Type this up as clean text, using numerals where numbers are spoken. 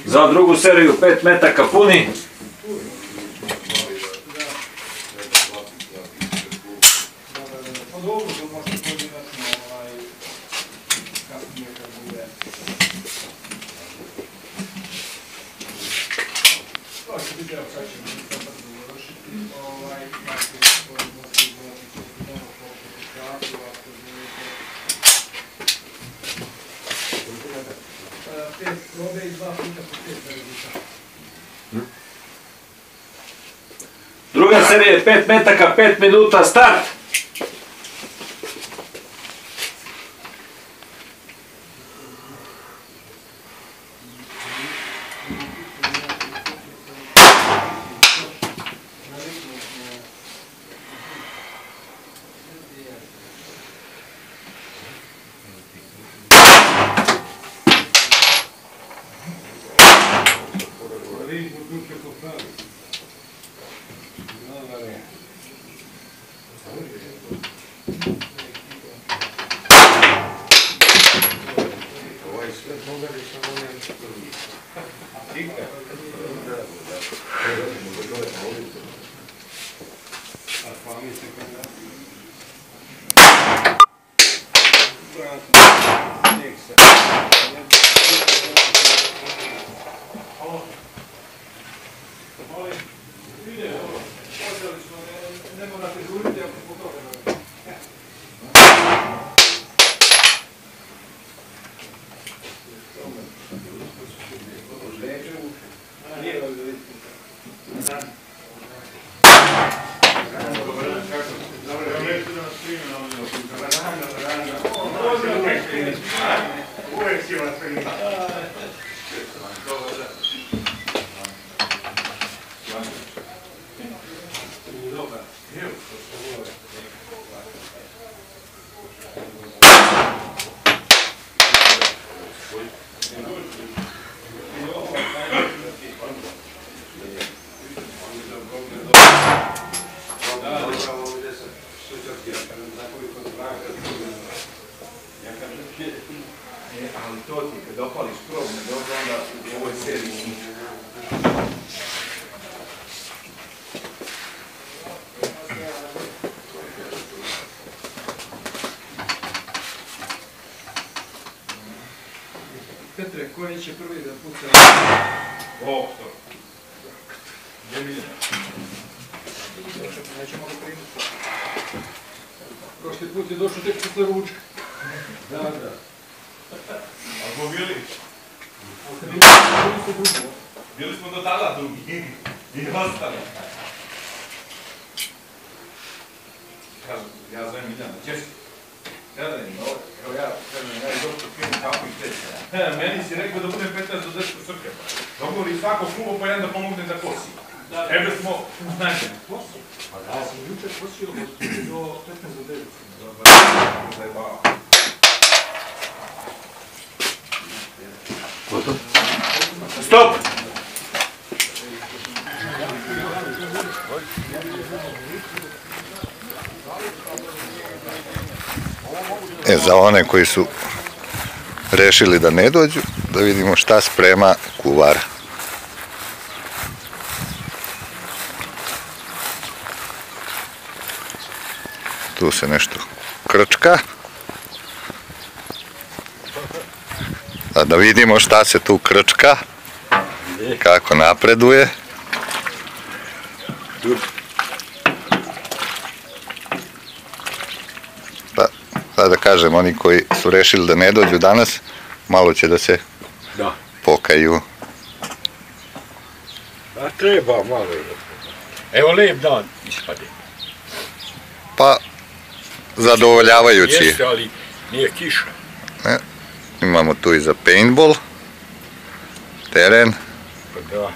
Za drugu seriju 5 metaka puni. Druga serija je 5 metaka, 5 minuta, start! Ali to ti kad opališ probne dobro, onda u ovoj seriji nije. Petre, koji će prvi da puca? O, što? Gdje mi je? Nećemo ga primiti. Prošli put je došao tek posle ručka. Da. A smo bili? Bili smo do tada drugi. I ostali. Kažem, ja zovem Miljana, ćeš? Gledaj, evo ja, ja i doktor film kako ih teče. Meni si rekao da budem 15 do 10 srke. Dogovori svako klubo pa jedan da pomogne da kosi. Ebe smo, znajte, kosi. Pa da, ja sam jučer kosio od 15 do 9. Dobro, zajebao. Stop! Za one koji su rešili da ne dođu, da vidimo šta sprema kuvar. Tu se nešto krčka. Da vidimo šta se tu krčka, kako napreduje. Da kažem, oni koji su rešili da ne dođu danas, malo će da se pokaju. A treba malo. Evo lijep dan ispade. Pa, zadovoljavajući. Jeste, ali nije kiša. Imamo tu i za paintball, teren. Pa da.